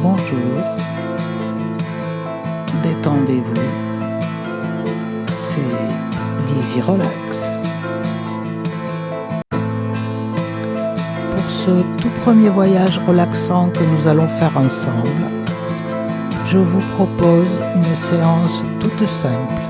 Bonjour, détendez-vous, c'est Lizzy Relax. Pour ce tout premier voyage relaxant que nous allons faire ensemble, je vous propose une séance toute simple.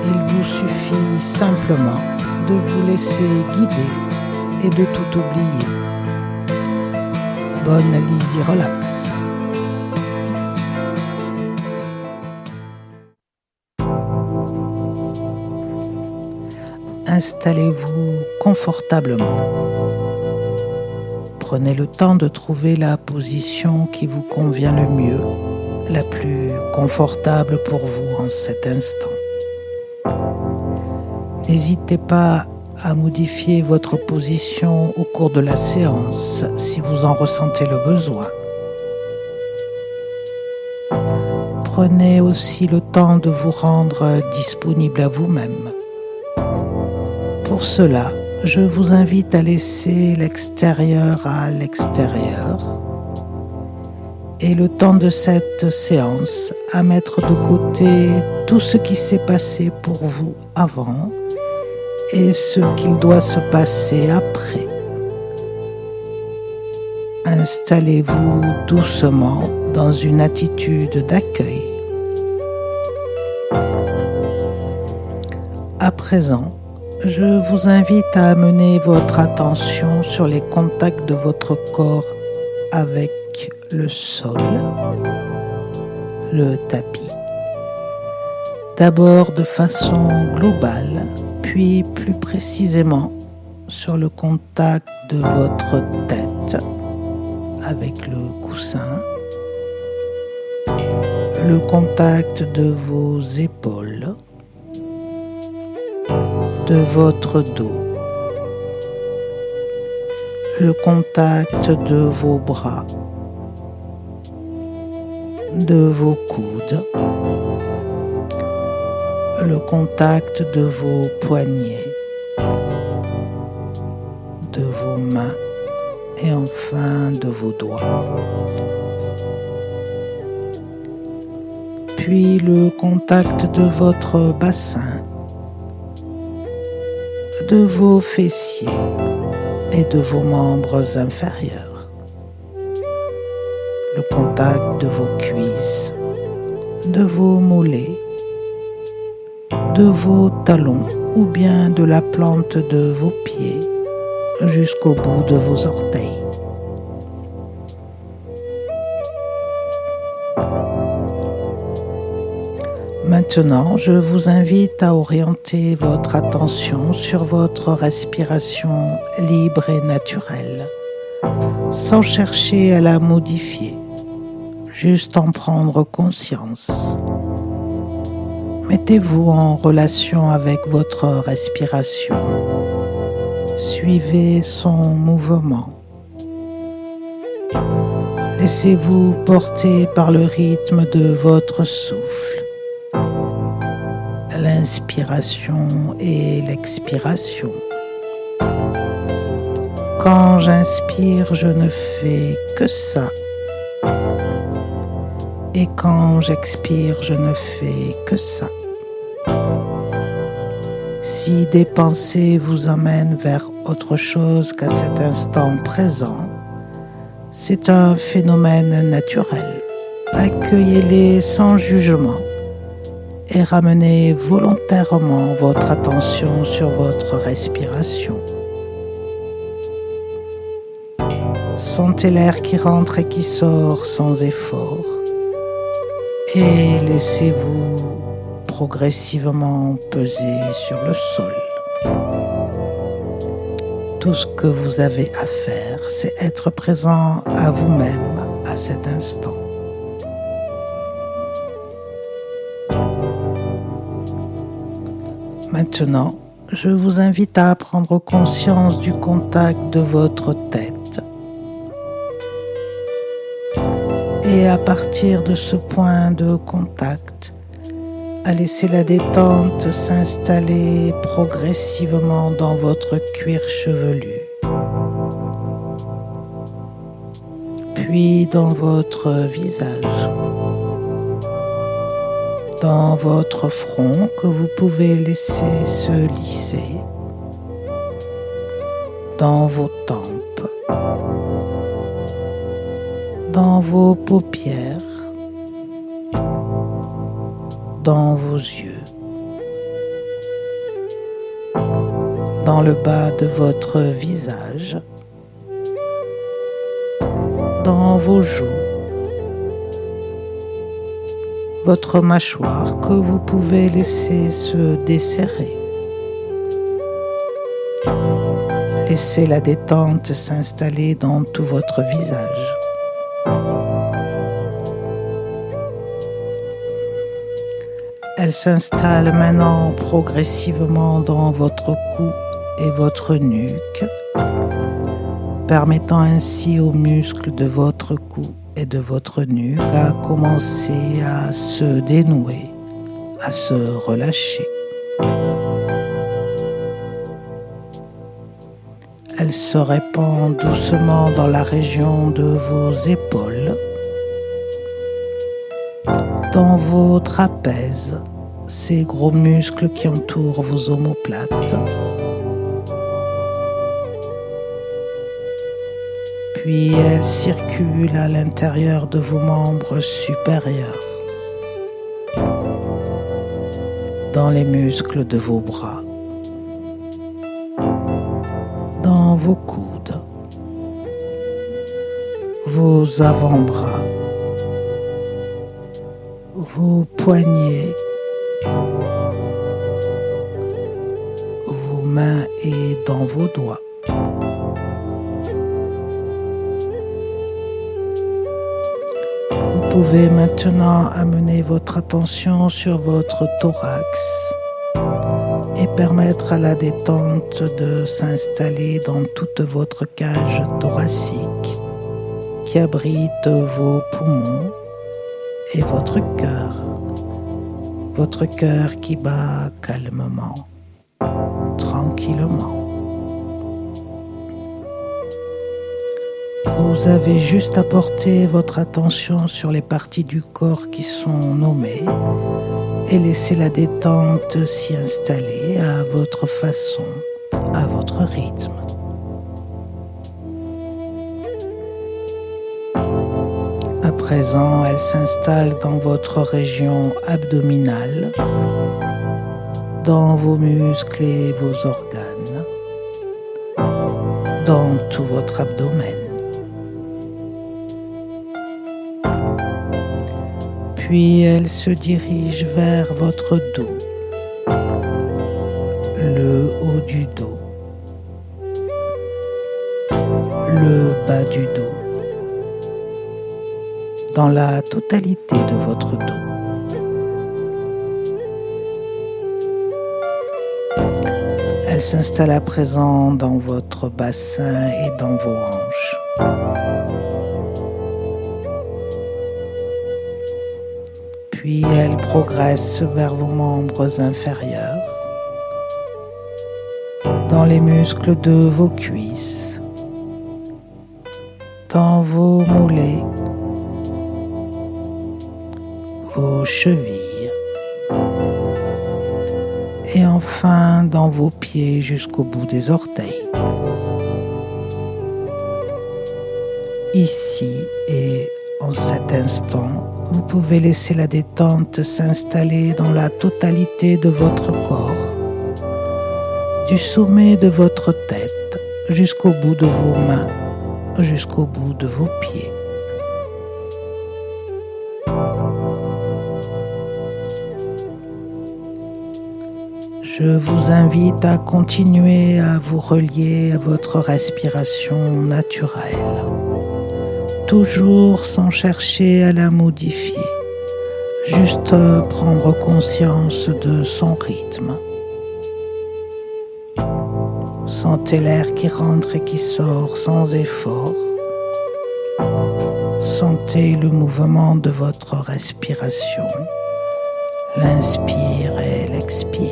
Il vous suffit simplement de vous laisser guider et de tout oublier. Bonne Lizzy Relax. Installez-vous confortablement. Prenez le temps de trouver la position qui vous convient le mieux, la plus confortable pour vous en cet instant. N'hésitez pas à modifier votre position au cours de la séance si vous en ressentez le besoin. Prenez aussi le temps de vous rendre disponible à vous-même. Pour cela, je vous invite à laisser l'extérieur à l'extérieur et le temps de cette séance à mettre de côté tout ce qui s'est passé pour vous avant et ce qu'il doit se passer après. Installez-vous doucement dans une attitude d'accueil. À présent, je vous invite à amener votre attention sur les contacts de votre corps avec le sol, le tapis. D'abord de façon globale, puis plus précisément sur le contact de votre tête avec le coussin, le contact de vos épaules, de votre dos, le contact de vos bras, de vos coudes, le contact de vos poignets, de vos mains et enfin de vos doigts. Puis le contact de votre bassin, de vos fessiers et de vos membres inférieurs. Le contact de vos cuisses, de vos mollets, de vos talons ou bien de la plante de vos pieds jusqu'au bout de vos orteils. Maintenant, je vous invite à orienter votre attention sur votre respiration libre et naturelle, sans chercher à la modifier, juste en prendre conscience. Mettez-vous en relation avec votre respiration. Suivez son mouvement. Laissez-vous porter par le rythme de votre souffle. L'inspiration et l'expiration. Quand j'inspire, je ne fais que ça. Et quand j'expire, je ne fais que ça. Si des pensées vous emmènent vers autre chose qu'à cet instant présent, c'est un phénomène naturel. Accueillez-les sans jugement et ramenez volontairement votre attention sur votre respiration. Sentez l'air qui rentre et qui sort sans effort et laissez-vous progressivement peser sur le sol. Tout ce que vous avez à faire, c'est être présent à vous-même à cet instant. Maintenant, je vous invite à prendre conscience du contact de votre tête. Et à partir de ce point de contact, à laisser la détente s'installer progressivement dans votre cuir chevelu. puis dans votre visage, dans votre front que vous pouvez laisser se lisser, dans vos tempes, dans vos paupières, dans vos yeux, dans le bas de votre visage, dans vos joues, votre mâchoire que vous pouvez laisser se desserrer. Laissez la détente s'installer dans tout votre visage. Elle s'installe maintenant progressivement dans votre cou et votre nuque, permettant ainsi aux muscles de votre cou et de votre nuque à commencer à se dénouer, à se relâcher. Elle se répand doucement dans la région de vos épaules, dans vos trapèzes, ces gros muscles qui entourent vos omoplates. Puis elle circule à l'intérieur de vos membres supérieurs, dans les muscles de vos bras, dans vos coudes, vos avant-bras, vos poignets, vos mains et dans vos doigts. Vous pouvez maintenant amener votre attention sur votre thorax et permettre à la détente de s'installer dans toute votre cage thoracique qui abrite vos poumons et votre cœur qui bat calmement, tranquillement. Vous avez juste à porter votre attention sur les parties du corps qui sont nommées et laisser la détente s'y installer à votre façon, à votre rythme. À présent, elle s'installe dans votre région abdominale, dans vos muscles et vos organes, dans tout votre abdomen. Puis elle se dirige vers votre dos, le haut du dos, le bas du dos, dans la totalité de votre dos. Elle s'installe à présent dans votre bassin et dans vos hanches. Puis elle progresse vers vos membres inférieurs, dans les muscles de vos cuisses, dans vos mollets, vos chevilles, et enfin dans vos pieds jusqu'au bout des orteils. Ici et en cet instant, vous pouvez laisser la détente s'installer dans la totalité de votre corps, du sommet de votre tête jusqu'au bout de vos mains, jusqu'au bout de vos pieds. Je vous invite à continuer à vous relier à votre respiration naturelle, toujours sans chercher à la modifier, juste prendre conscience de son rythme. Sentez l'air qui rentre et qui sort sans effort. Sentez le mouvement de votre respiration, l'inspire et l'expire.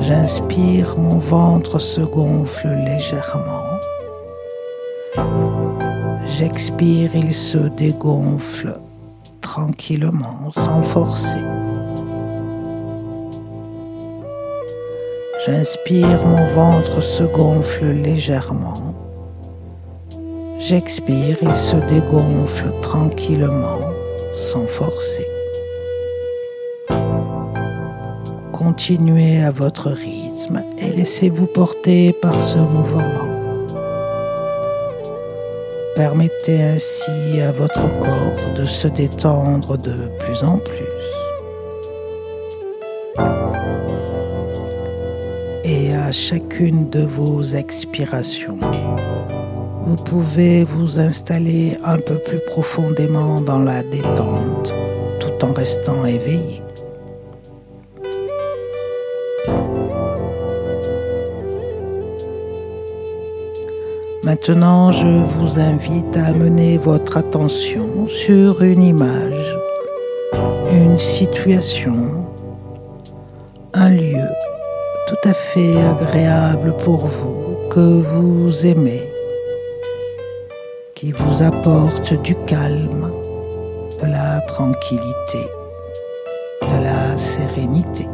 J'inspire, mon ventre se gonfle légèrement. J'expire, il se dégonfle tranquillement, sans forcer. J'inspire, mon ventre se gonfle légèrement. J'expire, il se dégonfle tranquillement, sans forcer. Continuez à votre rythme et laissez-vous porter par ce mouvement. Permettez ainsi à votre corps de se détendre de plus en plus. Et à chacune de vos expirations, vous pouvez vous installer un peu plus profondément dans la détente tout en restant éveillé. Maintenant, je vous invite à amener votre attention sur une image, une situation, un lieu tout à fait agréable pour vous, que vous aimez, qui vous apporte du calme, de la tranquillité, de la sérénité.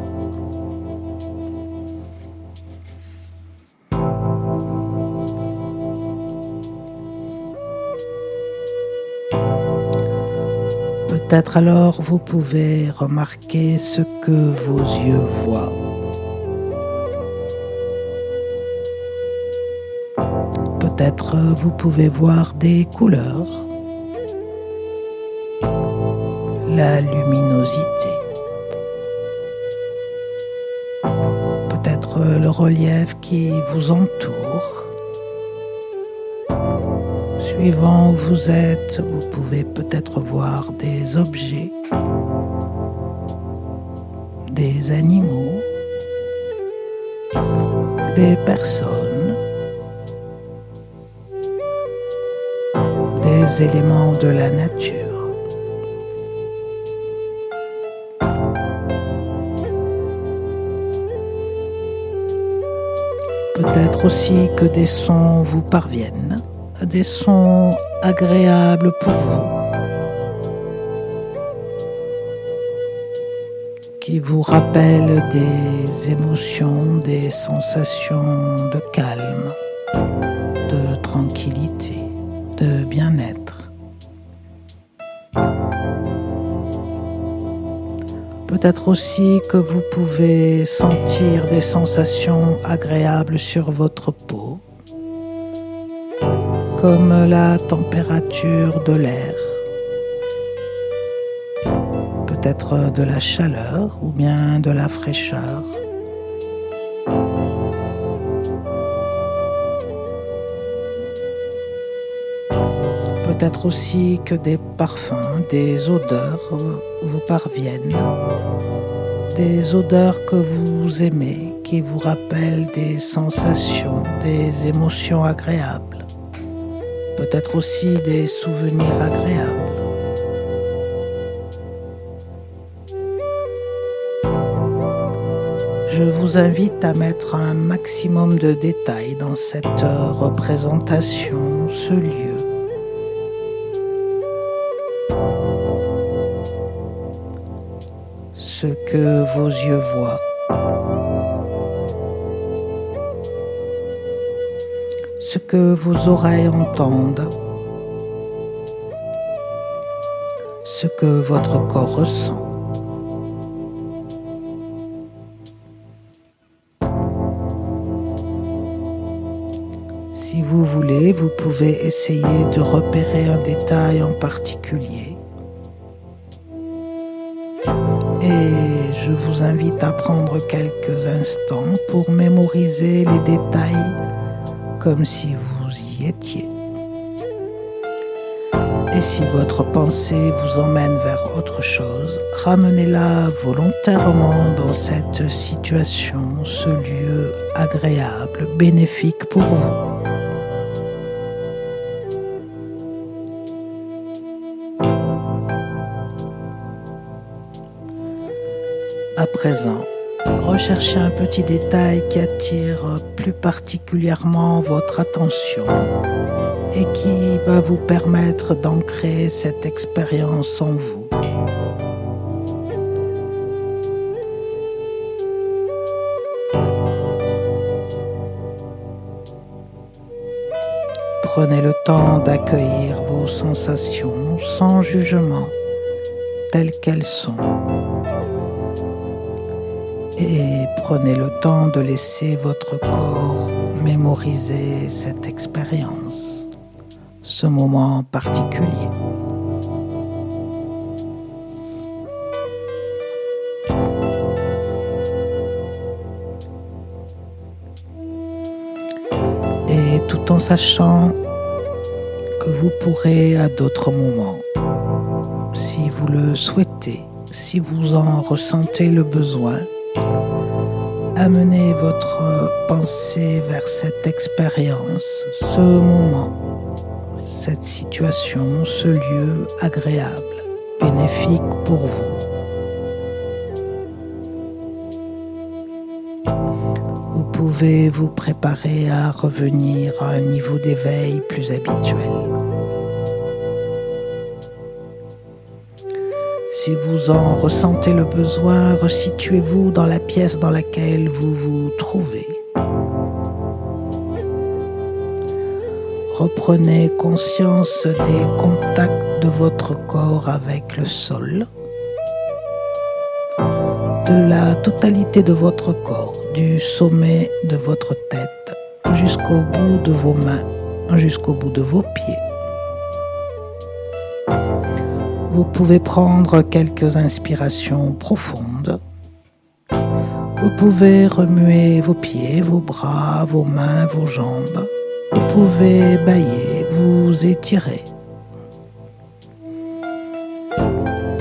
Peut-être alors vous pouvez remarquer ce que vos yeux voient. Peut-être vous pouvez voir des couleurs, la luminosité, peut-être le relief qui vous entoure. Suivant où vous êtes, vous pouvez peut-être voir des objets, des animaux, des personnes, des éléments de la nature. Peut-être aussi que des sons vous parviennent, des sons agréables pour vous, qui vous rappellent des émotions, des sensations de calme, de tranquillité, de bien-être. Peut-être aussi que vous pouvez sentir des sensations agréables sur votre peau, comme la température de l'air, peut-être de la chaleur ou bien de la fraîcheur. Peut-être aussi que des parfums, des odeurs vous parviennent, des odeurs que vous aimez, qui vous rappellent des sensations, des émotions agréables. Peut-être aussi des souvenirs agréables. Je vous invite à mettre un maximum de détails dans cette représentation, ce lieu. Ce que vos yeux voient. Ce que vos oreilles entendent, ce que votre corps ressent. Si vous voulez, vous pouvez essayer de repérer un détail en particulier. Et je vous invite à prendre quelques instants pour mémoriser les détails comme si vous y étiez. Et si votre pensée vous emmène vers autre chose, ramenez-la volontairement dans cette situation, ce lieu agréable, bénéfique pour vous. À présent, recherchez un petit détail qui attire plus particulièrement votre attention et doit vous permettre d'ancrer cette expérience en vous. Prenez le temps d'accueillir vos sensations sans jugement, telles qu'elles sont. Et prenez le temps de laisser votre corps mémoriser cette expérience, ce moment particulier. Et tout en sachant que vous pourrez à d'autres moments, si vous le souhaitez, si vous en ressentez le besoin, amener votre pensée vers cette expérience, ce moment, cette situation, ce lieu agréable, bénéfique pour vous. Vous pouvez vous préparer à revenir à un niveau d'éveil plus habituel. Si vous en ressentez le besoin, resituez-vous dans la pièce dans laquelle vous vous trouvez. Reprenez conscience des contacts de votre corps avec le sol, de la totalité de votre corps, du sommet de votre tête jusqu'au bout de vos mains, jusqu'au bout de vos pieds. Vous pouvez prendre quelques inspirations profondes. Vous pouvez remuer vos pieds, vos bras, vos mains, vos jambes. Vous pouvez bâiller, vous étirer.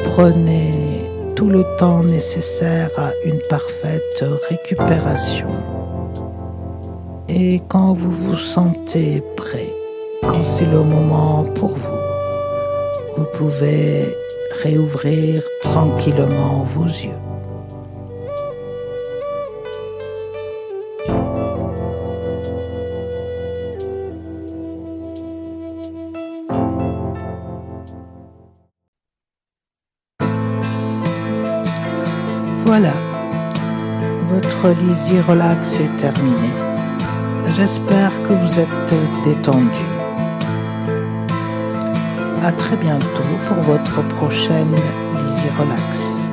Prenez tout le temps nécessaire à une parfaite récupération. Et quand vous vous sentez prêt, quand c'est le moment pour vous, vous pouvez réouvrir tranquillement vos yeux. Voilà, votre Lizzie Relax est terminé. J'espère que vous êtes détendu. À très bientôt pour votre prochaine Lizzie Relax.